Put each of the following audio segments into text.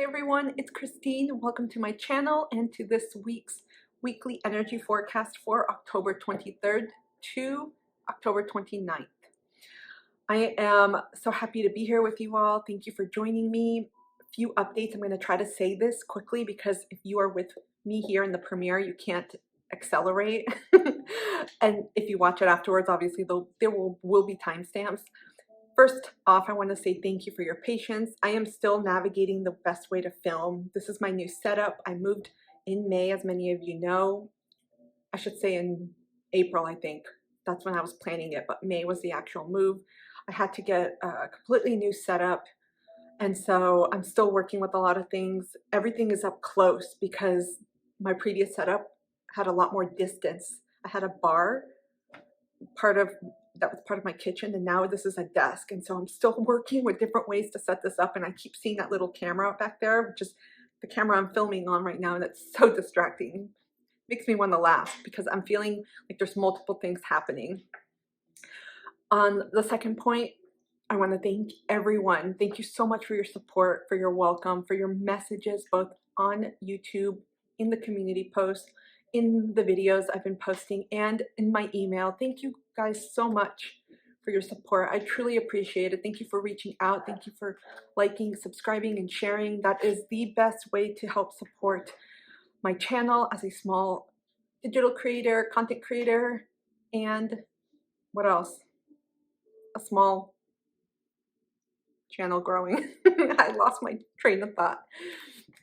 everyone, it's Christine. Welcome to my channel and to this week's weekly energy forecast for October 23rd to October 29th. I am so happy to be here with you all. Thank you for joining me. A few updates. I'm going to try to say this quickly because if you are with me here in the premiere, you can't accelerate. And if you watch it afterwards, obviously there will be timestamps. First off, I want to say thank you for your patience. I am still navigating the best way to film. This is my new setup. I moved in May, as many of you know. I should say in April, I think. That's when I was planning it, but May was the actual move. I had to get a completely new setup, and so I'm still working with a lot of things. Everything is up close because my previous setup had a lot more distance. I had a bar, that was part of my kitchen, and now this is a desk, and so I'm still working with different ways to set this up, and I keep seeing that little camera back there, which is the camera I'm filming on right now, and it's so distracting. Makes me want to laugh because I'm feeling like there's multiple things happening. On the second point, I want to thank everyone. Thank you so much for your support, for your welcome, for your messages, both on YouTube, in the community posts, in the videos I've been posting, and in my email. Thank you guys so much for your support. I truly appreciate it. Thank you for reaching out. Thank you for liking, subscribing, and sharing. That is the best way to help support my channel as a small digital creator, content creator, and what else? A small channel growing. I lost my train of thought.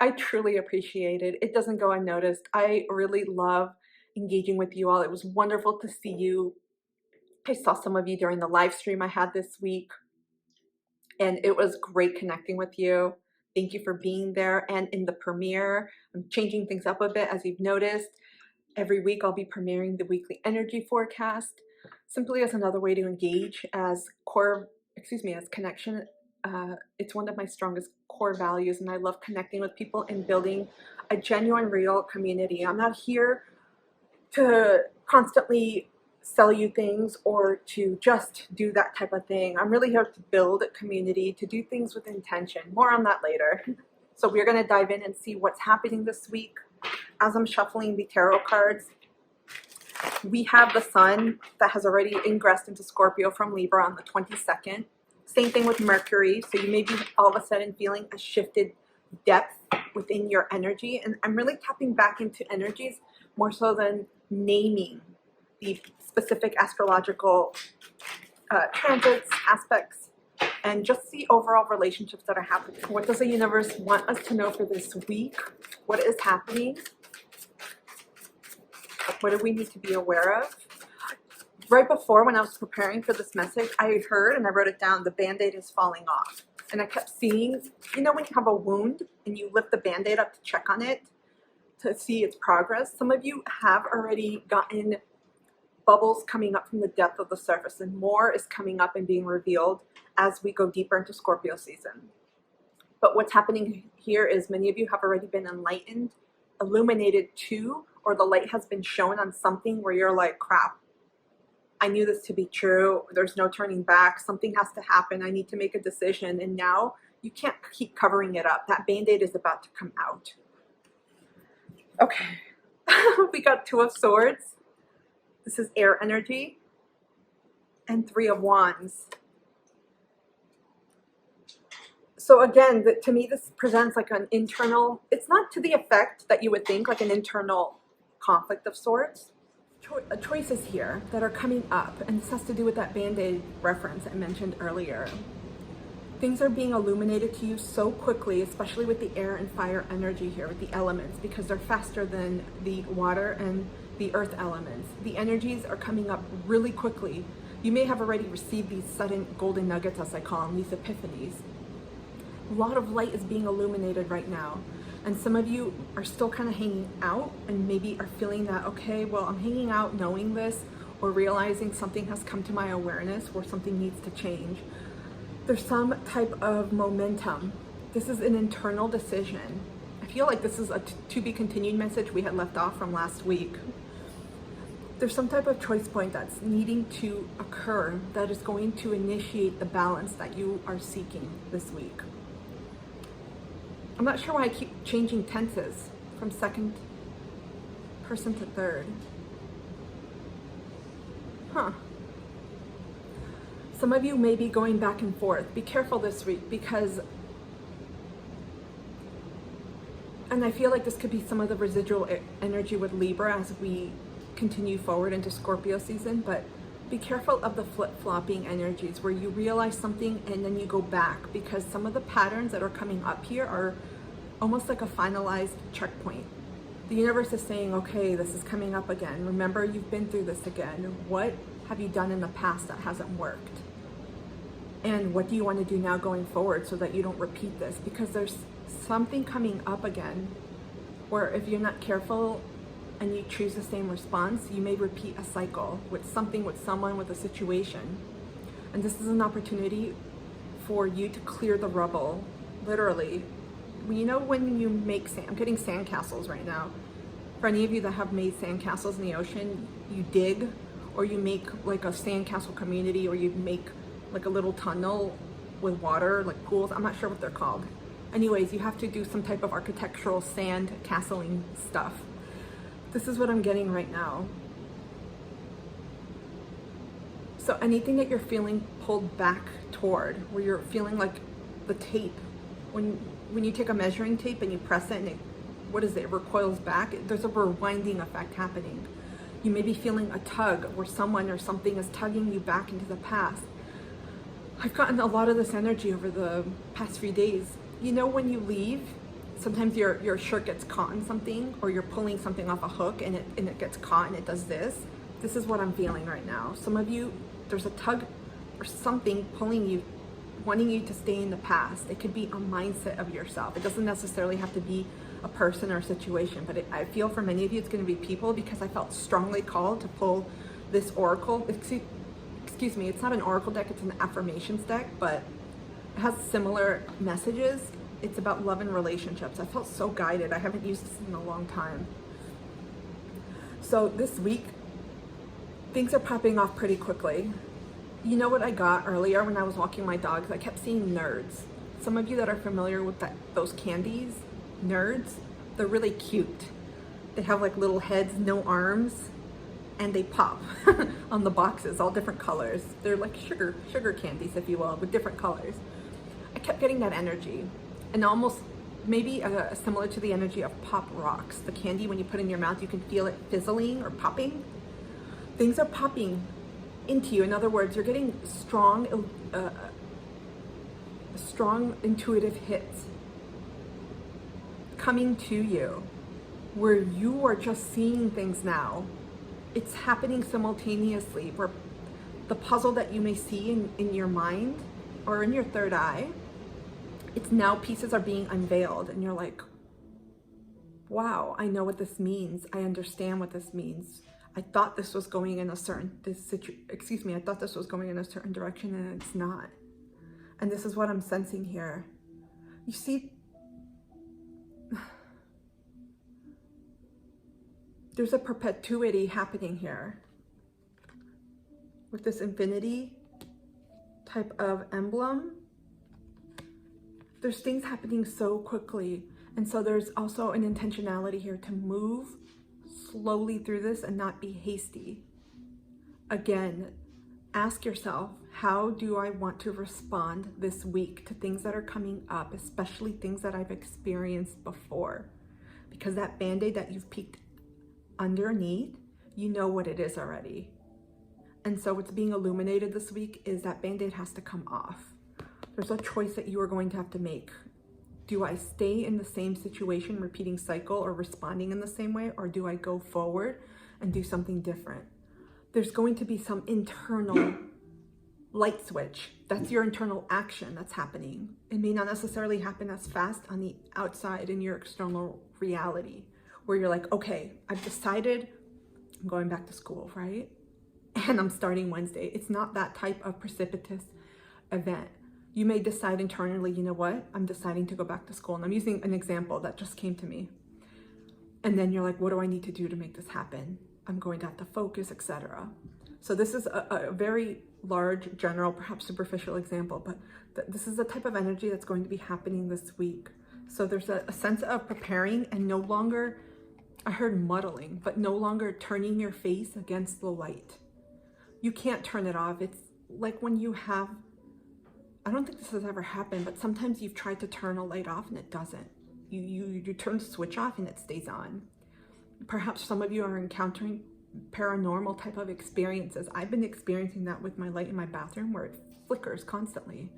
I truly appreciate it. It doesn't go unnoticed. I really love engaging with you all. It was wonderful to see you. I saw some of you during the live stream I had this week, and it was great connecting with you. Thank you for being there. And in the premiere, I'm changing things up a bit, as you've noticed. Every week I'll be premiering the weekly energy forecast, simply as another way to engage as connection. It's one of my strongest core values, and I love connecting with people and building a genuine, real community. I'm not here to constantly sell you things or to just do that type of thing. I'm really here to build a community, to do things with intention. More on that later. So we're going to dive in and see what's happening this week. As I'm shuffling the tarot cards, we have the sun that has already ingressed into Scorpio from Libra on the 22nd. Same thing with Mercury. So you may be all of a sudden feeling a shifted depth within your energy. And I'm really tapping back into energies more so than naming the specific astrological transits, aspects, and just the overall relationships that are happening. What does the universe want us to know for this week? What is happening? What do we need to be aware of? Right before, when I was preparing for this message, I heard, and I wrote it down, the Band-Aid is falling off. And I kept seeing, you know, when you have a wound and you lift the Band-Aid up to check on it, to see its progress. Some of you have already gotten bubbles coming up from the depth of the surface, and more is coming up and being revealed as we go deeper into Scorpio season. But what's happening here is many of you have already been enlightened, illuminated to, or the light has been shown on something where you're like, crap, I knew this to be true. There's no turning back. Something has to happen. I need to make a decision. And now you can't keep covering it up. That Band-Aid is about to come out. Okay. We got Two of Swords. This is air energy. And Three of Wands. So again, to me, this presents like an internal, it's not to the effect that you would think, like an internal conflict of sorts. Choices here that are coming up, and this has to do with that Band-Aid reference I mentioned earlier. Things are being illuminated to you so quickly, especially with the air and fire energy here, with the elements, because they're faster than the water and the earth elements. The energies are coming up really quickly. You may have already received these sudden golden nuggets, as I call them, these epiphanies. A lot of light is being illuminated right now. And some of you are still kind of hanging out and maybe are feeling that, okay, well, I'm hanging out knowing this, or realizing something has come to my awareness where something needs to change. There's some type of momentum. This is an internal decision. I feel like this is a to be continued message we had left off from last week. There's some type of choice point that's needing to occur that is going to initiate the balance that you are seeking this week. I'm not sure why I keep changing tenses from second person to third. Huh. Some of you may be going back and forth. Be careful this week because, and I feel like this could be some of the residual energy with Libra as we continue forward into Scorpio season, but be careful of the flip-flopping energies where you realize something and then you go back, because some of the patterns that are coming up here are almost like a finalized checkpoint. The universe is saying, okay, this is coming up again. Remember, you've been through this again. What have you done in the past that hasn't worked? And what do you want to do now going forward so that you don't repeat this? Because there's something coming up again where if you're not careful and you choose the same response, you may repeat a cycle with something, with someone, with a situation. And this is an opportunity for you to clear the rubble, literally. You know when you make sand, I'm getting sand castles right now. For any of you that have made sand castles in the ocean, you dig or you make like a sand castle community, or you make like a little tunnel with water, like pools. I'm not sure what they're called. Anyways, you have to do some type of architectural sand castling stuff. This is what I'm getting right now. So anything that you're feeling pulled back toward, where you're feeling like the tape, when you take a measuring tape and you press it and it recoils back, there's a rewinding effect happening. You may be feeling a tug where someone or something is tugging you back into the past. I've gotten a lot of this energy over the past few days. You know, when you leave, sometimes your shirt gets caught in something, or you're pulling something off a hook and it gets caught and it does this. This is what I'm feeling right now. Some of you, there's a tug or something pulling you, wanting you to stay in the past. It could be a mindset of yourself. It doesn't necessarily have to be a person or a situation, but I feel for many of you it's going to be people, because I felt strongly called to pull this oracle. Excuse me, it's not an oracle deck, it's an affirmations deck, but it has similar messages. It's about love and relationships. I felt so guided. I haven't used this in a long time. So this week, things are popping off pretty quickly. You know what I got earlier when I was walking my dogs? I kept seeing nerds. Some of you that are familiar with those candies, nerds, they're really cute. They have like little heads, no arms, and they pop on the boxes, all different colors. They're like sugar candies, if you will, with different colors. I kept getting that energy, and almost maybe similar to the energy of pop rocks. The candy, when you put it in your mouth, you can feel it fizzling or popping. Things are popping into you. In other words, you're getting strong intuitive hits coming to you where you are just seeing things now. It's happening simultaneously, where the puzzle that you may see in your mind or in your third eye, it's now pieces are being unveiled, and you're like, wow, I know what this means. I understand what this means. I thought this was going in a certain, I thought this was going in a certain direction, and it's not. And this is what I'm sensing here. You see, there's a perpetuity happening here with this infinity type of emblem. There's things happening so quickly. And so there's also an intentionality here to move slowly through this and not be hasty. Again, ask yourself, how do I want to respond this week to things that are coming up, especially things that I've experienced before? Because that Band-Aid that you've peeked underneath, you know what it is already. And so what's being illuminated this week is that Band-Aid has to come off. There's a choice that you are going to have to make. Do I stay in the same situation, repeating cycle, or responding in the same way, or do I go forward and do something different? There's going to be some internal light switch. That's your internal action that's happening. It may not necessarily happen as fast on the outside in your external reality, where you're like, okay, I've decided I'm going back to school, right? And I'm starting Wednesday. It's not that type of precipitous event. You may decide internally, you know what? I'm deciding to go back to school. And I'm using an example that just came to me. And then you're like, what do I need to do to make this happen? I'm going to have to focus, etc. So this is a very large, general, perhaps superficial example, but this is the type of energy that's going to be happening this week. So there's a sense of preparing and no longer, I heard muddling, but no longer turning your face against the light. You can't turn it off. It's like when you have, I don't think this has ever happened, but sometimes you've tried to turn a light off and it doesn't. You turn the switch off and it stays on. Perhaps some of you are encountering paranormal type of experiences. I've been experiencing that with my light in my bathroom where it flickers constantly.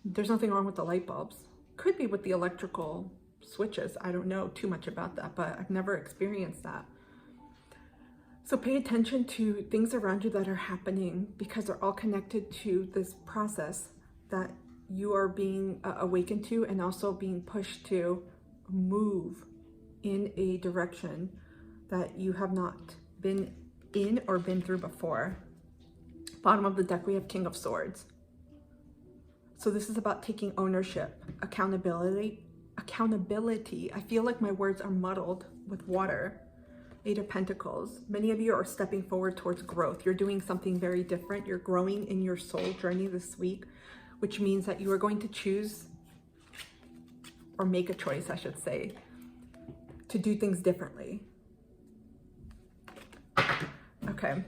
There's nothing wrong with the light bulbs. Could be with the electrical switches. I don't know too much about that, but I've never experienced that. So pay attention to things around you that are happening because they're all connected to this process that you are being awakened to and also being pushed to move in a direction that you have not been in or been through before. Bottom of the deck, we have King of Swords. So this is about taking ownership, accountability. I feel like my words are muddled with water. 8 of Pentacles. Many of you are stepping forward towards growth. You're doing something very different. You're growing in your soul journey this week, which means that you are going to choose or make a choice, I should say, to do things differently. Okay.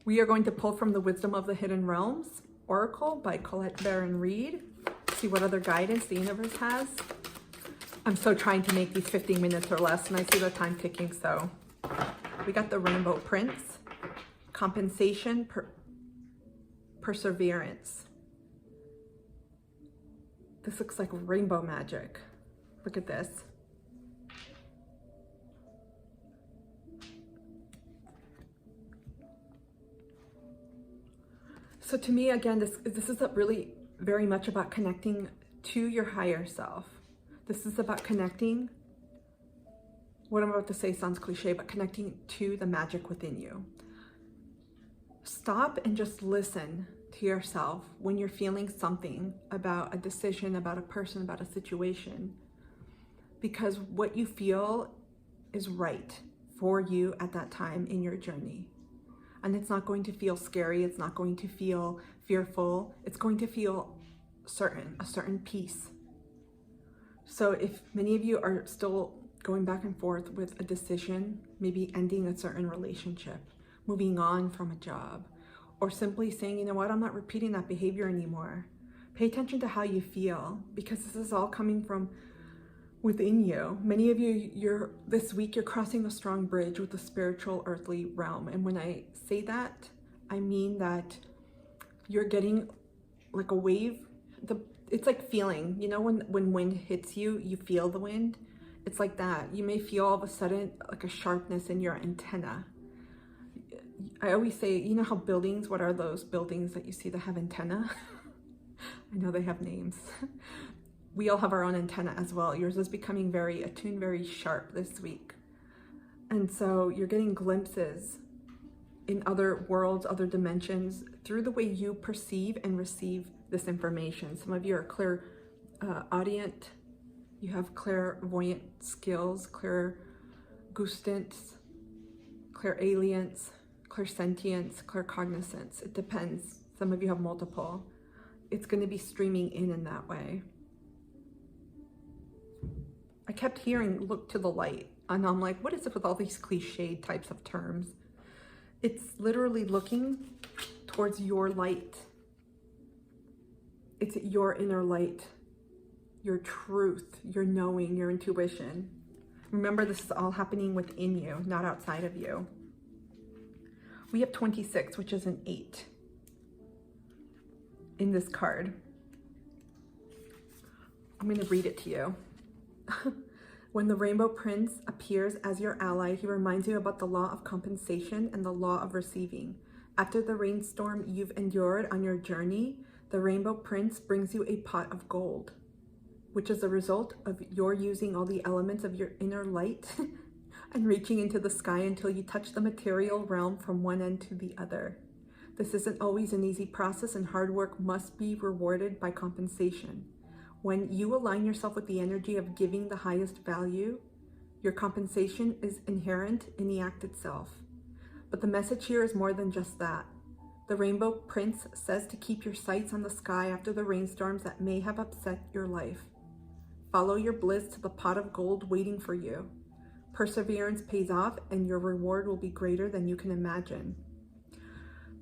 We are going to pull from the Wisdom of the Hidden Realms Oracle by Colette Baron Reed. See what other guidance the universe has. I'm so trying to make these 15 minutes or less, and I see the time ticking, so we got the Rainbow Prince, compensation, perseverance. This looks like rainbow magic. Look at this. So to me, again, this is really very much about connecting to your higher self. This is about connecting, what I'm about to say sounds cliche, but connecting to the magic within you. Stop and just listen to yourself when you're feeling something about a decision, about a person, about a situation, because what you feel is right for you at that time in your journey. And it's not going to feel scary. It's not going to feel fearful. It's going to feel certain, a certain peace. So if many of you are still going back and forth with a decision, maybe ending a certain relationship, moving on from a job, or simply saying, you know what, I'm not repeating that behavior anymore. Pay attention to how you feel, because this is all coming from within you. Many of you, this week, you're crossing a strong bridge with the spiritual earthly realm. And when I say that, I mean that you're getting like a wave. It's like feeling, you know, when wind hits you, you feel the wind. It's like that. You may feel all of a sudden like a sharpness in your antenna. I always say, you know how buildings, what are those buildings that you see that have antenna? I know they have names. We all have our own antenna as well. Yours is becoming very attuned, very sharp this week. And so you're getting glimpses in other worlds, other dimensions, through the way you perceive and receive this information. Some of you are clairaudient. You have clairvoyant skills, clairgustance, clairalience, clairsentience, claircognizance. It depends. Some of you have multiple. It's going to be streaming in that way. I kept hearing, look to the light. And I'm like, what is it with all these cliched types of terms? It's literally looking towards your light. It's your inner light, your truth, your knowing, your intuition. Remember, this is all happening within you, not outside of you. We have 26, which is an 8 in this card. I'm going to read it to you. When the Rainbow Prince appears as your ally, he reminds you about the law of compensation and the law of receiving. After the rainstorm you've endured on your journey, the Rainbow Prince brings you a pot of gold, which is a result of your using all the elements of your inner light and reaching into the sky until you touch the material realm from one end to the other. This isn't always an easy process, and hard work must be rewarded by compensation. When you align yourself with the energy of giving the highest value, your compensation is inherent in the act itself. But the message here is more than just that. The Rainbow Prince says to keep your sights on the sky after the rainstorms that may have upset your life. Follow your bliss to the pot of gold waiting for you. Perseverance pays off and your reward will be greater than you can imagine.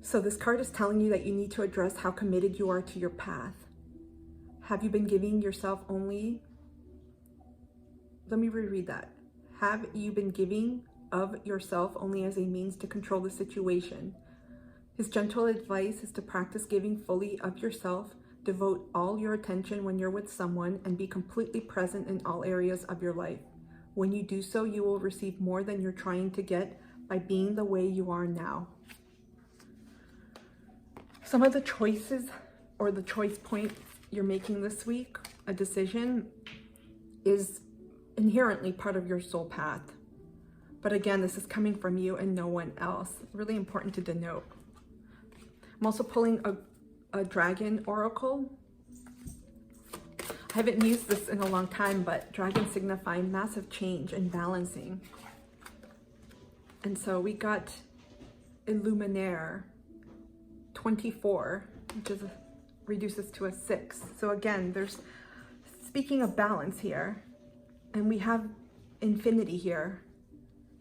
So this card is telling you that you need to address how committed you are to your path. Have you been giving yourself only... Let me reread that. Have you been giving of yourself only as a means to control the situation? His gentle advice is to practice giving fully of yourself, devote all your attention when you're with someone, and be completely present in all areas of your life. When you do so, you will receive more than you're trying to get by being the way you are now. Some of the choices or the choice points you're making this week, a decision, is inherently part of your soul path. But again, this is coming from you and no one else. Really important to denote. I'm also pulling a dragon oracle. I haven't used this in a long time, but dragons signify massive change and balancing. And so we got Illuminaire 24, which reduces to a 6. So again, there's, speaking of balance here, and we have infinity here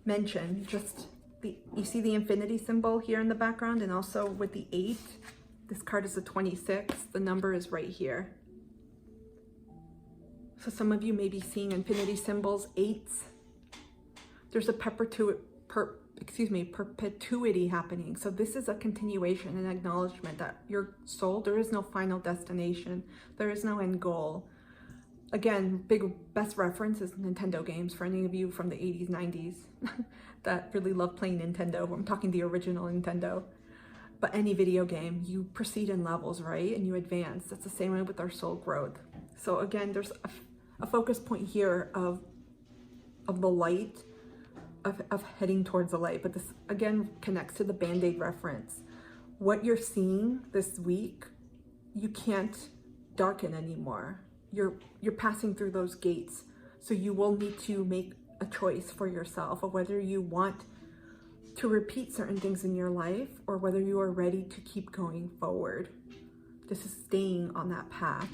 mentioned. Just you see the infinity symbol here in the background, and also with the 8. This card is a 26. The number is right here. So some of you may be seeing infinity symbols, 8s. There's a perpetuity happening. So this is a continuation, an acknowledgement that your soul, there is no final destination. There is no end goal. Again, best reference is Nintendo games for any of you from the 80s, 90s that really love playing Nintendo. I'm talking the original Nintendo. But any video game, you proceed in levels, right? And you advance. That's the same way with our soul growth. So again, there's a focus point here of the light, of heading towards the light. But this again connects to the Band-Aid reference. What you're seeing this week, you can't darken anymore. You're passing through those gates. So you will need to make a choice for yourself of whether you want to repeat certain things in your life or whether you are ready to keep going forward. This is staying on that path.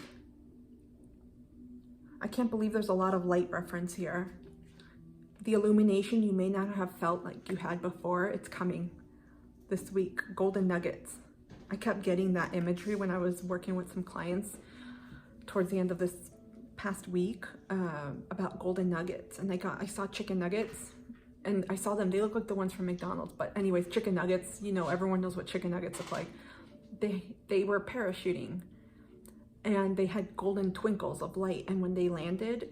I can't believe there's a lot of light reference here. The illumination you may not have felt like you had before, it's coming this week. Golden nuggets. I kept getting that imagery when I was working with some clients towards the end of this past week about golden nuggets. And I saw chicken nuggets, and I saw them, they look like the ones from McDonald's. But anyways, chicken nuggets, you know, everyone knows what chicken nuggets look like. They were parachuting, and they had golden twinkles of light. And when they landed,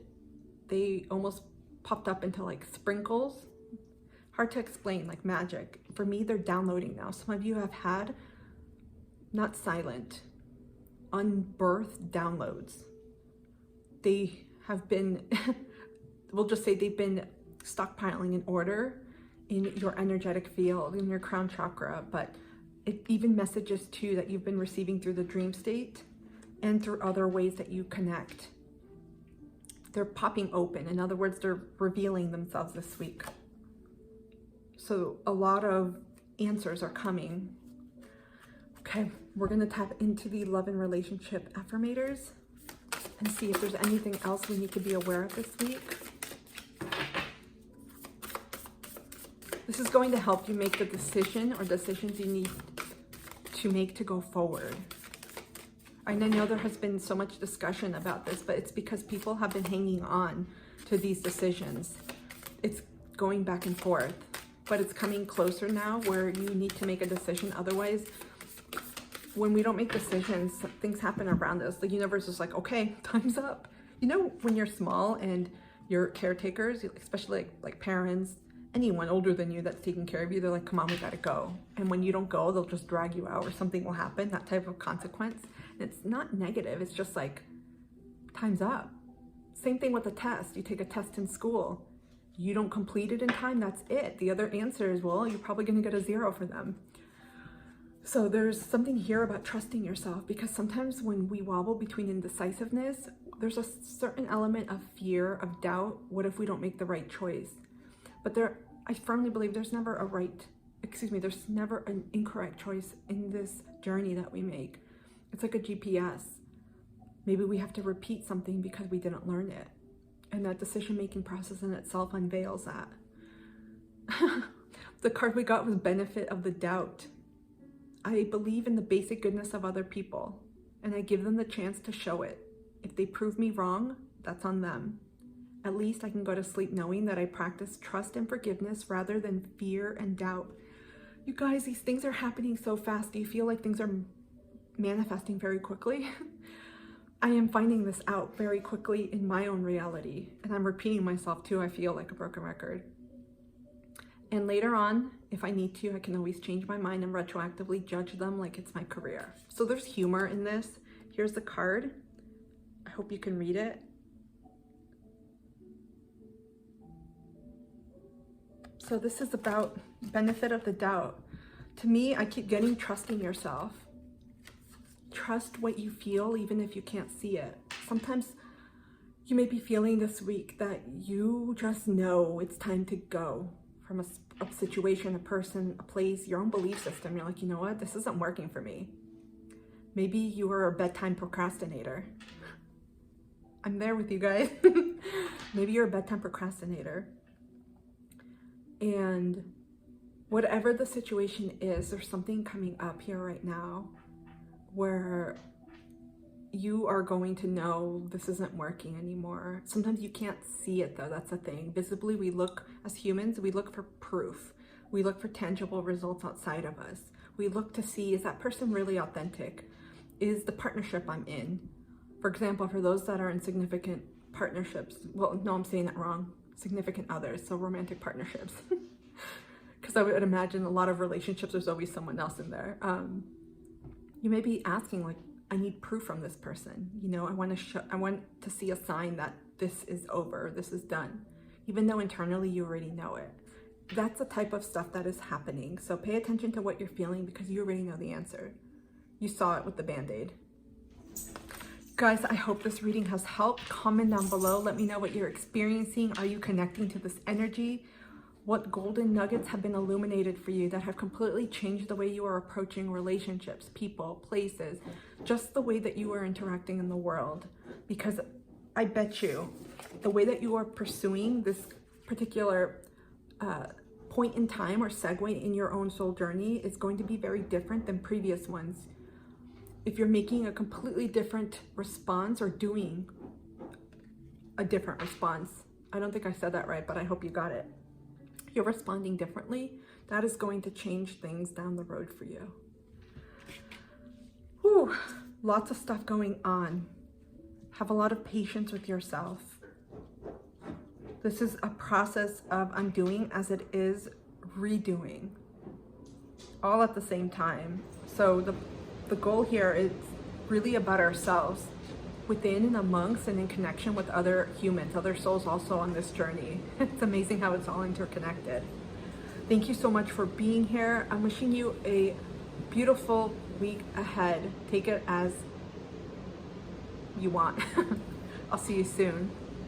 they almost popped up into like sprinkles. Hard to explain, like magic. For me, they're downloading now. Some of you have had, not silent, unbirthed downloads. They have been, we'll just say they've been stockpiling in order in your energetic field, in your crown chakra, but it even messages too that you've been receiving through the dream state and through other ways that you connect. They're popping open. In other words, they're revealing themselves this week. So a lot of answers are coming. Okay, we're gonna tap into the love and relationship affirmators and see if there's anything else we need to be aware of this week. This is going to help you make the decision or decisions you need to make to go forward. And I know there has been so much discussion about this, but it's because people have been hanging on to these decisions. It's going back and forth, but it's coming closer now where you need to make a decision. Otherwise, when we don't make decisions, things happen around us. The universe is like, okay, time's up. You know, when you're small and your caretakers, especially like parents, anyone older than you that's taking care of you, they're like, come on, we gotta go. And when you don't go, they'll just drag you out or something will happen, that type of consequence. And it's not negative, it's just like, time's up. Same thing with a test. You take a test in school. You don't complete it in time, that's it. The other answer is, well, you're probably gonna get a 0 for them. So there's something here about trusting yourself, because sometimes when we wobble between indecisiveness, there's a certain element of fear, of doubt. What if we don't make the right choice? But I firmly believe there's never there's never an incorrect choice in this journey that we make. It's like a GPS. Maybe we have to repeat something because we didn't learn it. And that decision-making process in itself unveils that. The card we got was benefit of the doubt. I believe in the basic goodness of other people, and I give them the chance to show it. If they prove me wrong, that's on them. At least I can go to sleep knowing that I practice trust and forgiveness rather than fear and doubt. You guys, these things are happening so fast. Do you feel like things are manifesting very quickly? I am finding this out very quickly in my own reality, and I'm repeating myself too. I feel like a broken record. And later on, if I need to, I can always change my mind and retroactively judge them like it's my career. So there's humor in this. Here's the card. I hope you can read it. So this is about benefit of the doubt. To me, I keep getting trusting yourself. Trust what you feel, even if you can't see it. Sometimes you may be feeling this week that you just know it's time to go from a situation, a person, a place, your own belief system. You're like, you know what? This isn't working for me. Maybe you are a bedtime procrastinator. I'm there with you guys. Maybe you're a bedtime procrastinator. And whatever the situation is, there's something coming up here right now where you are going to know this isn't working anymore. Sometimes you can't see it though, that's the thing. Visibly, we look, as humans, we look for proof. We look for tangible results outside of us. We look to see, is that person really authentic? Is the partnership I'm in? For example, for those that are in significant partnerships, well, no, I'm saying that wrong. Significant others, so romantic partnerships. Because I would imagine a lot of relationships, there's always someone else in there. You may be asking, like, I need proof from this person. You know, I want to see a sign that this is over, this is done, even though internally you already know it. That's the type of stuff that is happening. So pay attention to what you're feeling because you already know the answer. You saw it with the Band-Aid. Guys, I hope this reading has helped. Comment down below. Let me know what you're experiencing. Are you connecting to this energy? What golden nuggets have been illuminated for you that have completely changed the way you are approaching relationships, people, places, just the way that you are interacting in the world? Because I bet you the way that you are pursuing this particular point in time or segue in your own soul journey is going to be very different than previous ones. If you're making a completely different response or doing a different response, I don't think I said that right, but I hope you got it. You're responding differently, that is going to change things down the road for you. Whew, lots of stuff going on. Have a lot of patience with yourself. This is a process of undoing as it is redoing, all at the same time. So the goal here is really about ourselves, within and amongst and in connection with other humans, other souls also on this journey. It's amazing how it's all interconnected. Thank you so much for being here. I'm wishing you a beautiful week ahead. Take it as you want. I'll see you soon.